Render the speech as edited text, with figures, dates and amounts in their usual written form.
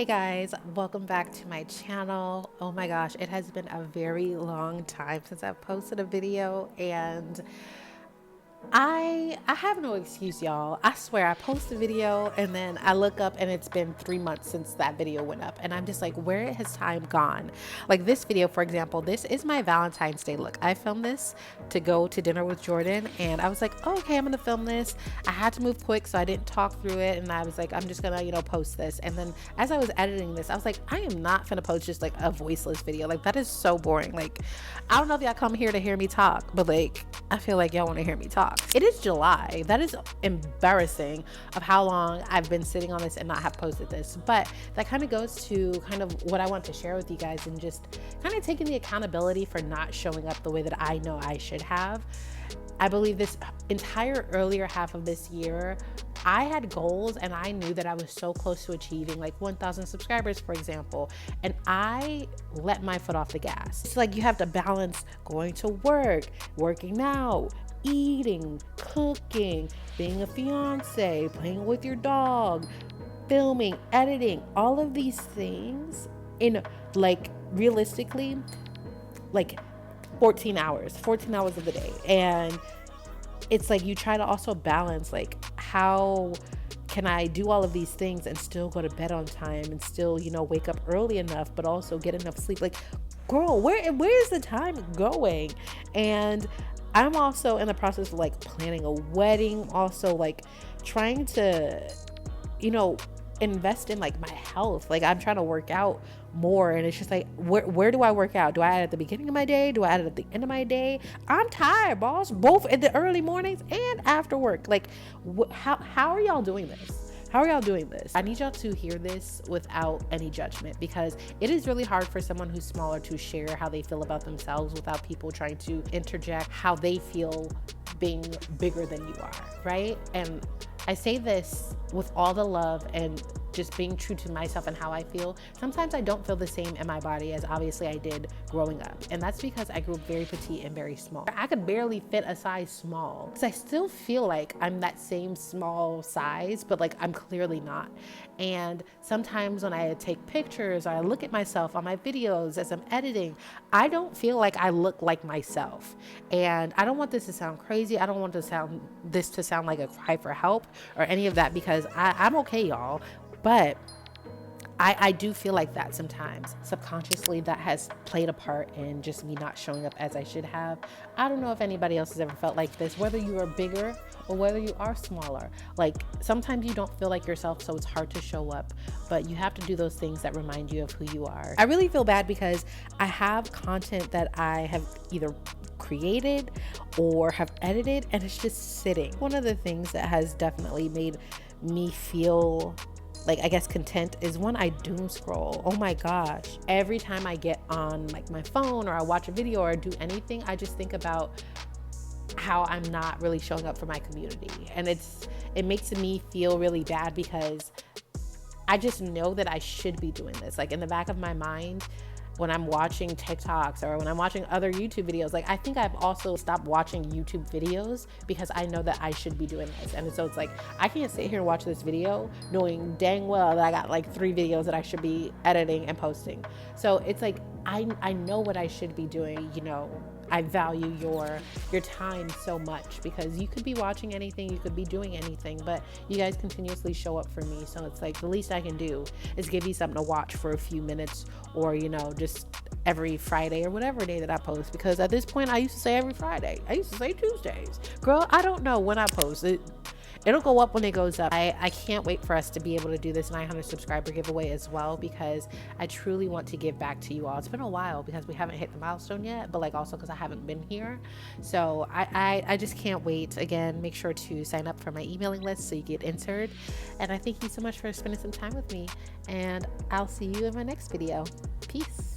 Hey guys, welcome back to my channel. Oh my gosh, it has been a very long time since I've posted a video, and I have no excuse, y'all. I swear, I post a video and then I look up and it's been 3 months since that video went up, and I'm just like, where has time gone? Like this video, for example, this is my Valentine's Day look. I filmed this to go to dinner with Jordan, and I was like, oh, okay, I'm gonna film this. I had to move quick, so I didn't talk through it, and I was like, I'm just gonna, post this. And then as I was editing this, I was like, I am not gonna post just like a voiceless video. Like that is so boring. Like, I don't know if y'all come here to hear me talk, but like, I feel like y'all want to hear me talk. It is July. That is embarrassing of how long I've been sitting on this and not have posted this. But that kind of goes to kind of what I want to share with you guys, and just kind of taking the accountability for not showing up the way that I know I should have. I believe this entire earlier half of this year, I had goals and I knew that I was so close to achieving like 1,000 subscribers, for example, and I let my foot off the gas. It's like you have to balance going to work, working out, eating, cooking, being a fiance, playing with your dog, filming, editing, all of these things in like realistically like 14 hours of the day. And it's like you try to also balance like, how can I do all of these things and still go to bed on time and still, wake up early enough, but also get enough sleep? Like, girl, where is the time going? And I'm also in the process of like planning a wedding, also like trying to, invest in like my health. Like I'm trying to work out more, and it's just like, where do I work out? Do I add it at the beginning of my day? Do I add it at the end of my day? I'm tired, boss, both in the early mornings and after work. Like how are y'all doing this? How are y'all doing this? I need y'all to hear this without any judgment, because it is really hard for someone who's smaller to share how they feel about themselves without people trying to interject how they feel being bigger than you are, right? And I say this with all the love and just being true to myself and how I feel. Sometimes I don't feel the same in my body as obviously I did growing up. And that's because I grew up very petite and very small. I could barely fit a size small, because I still feel like I'm that same small size, but like I'm clearly not. And sometimes when I take pictures or I look at myself on my videos as I'm editing, I don't feel like I look like myself. And I don't want this to sound crazy. I don't want this to sound like a cry for help or any of that, because I'm okay, y'all. But I do feel like that sometimes. Subconsciously, that has played a part in just me not showing up as I should have. I don't know if anybody else has ever felt like this, whether you are bigger or whether you are smaller. Like sometimes you don't feel like yourself, so it's hard to show up, but you have to do those things that remind you of who you are. I really feel bad because I have content that I have either created or have edited, and it's just sitting. One of the things that has definitely made me feel like, I guess, content is when I doom scroll. Oh my gosh. Every time I get on like my phone or I watch a video or do anything, I just think about how I'm not really showing up for my community. And it makes me feel really bad, because I just know that I should be doing this. Like in the back of my mind, when I'm watching TikToks or when I'm watching other YouTube videos, like I think I've also stopped watching YouTube videos because I know that I should be doing this. And so it's like, I can't sit here and watch this video knowing dang well that I got like 3 videos that I should be editing and posting. So it's like, I know what I should be doing. I value your time so much, because you could be watching anything, you could be doing anything, but you guys continuously show up for me. So it's like, the least I can do is give you something to watch for a few minutes, or just every Friday or whatever day that I post. Because at this point, I used to say every Friday. I used to say Tuesdays. Girl, I don't know when I post it. It'll go up when it goes up. I can't wait for us to be able to do this 900 subscriber giveaway as well, because I truly want to give back to you all. It's been a while because we haven't hit the milestone yet, but like also because I haven't been here. So I just can't wait. Again, make sure to sign up for my emailing list so you get entered. And I thank you so much for spending some time with me, and I'll see you in my next video. Peace.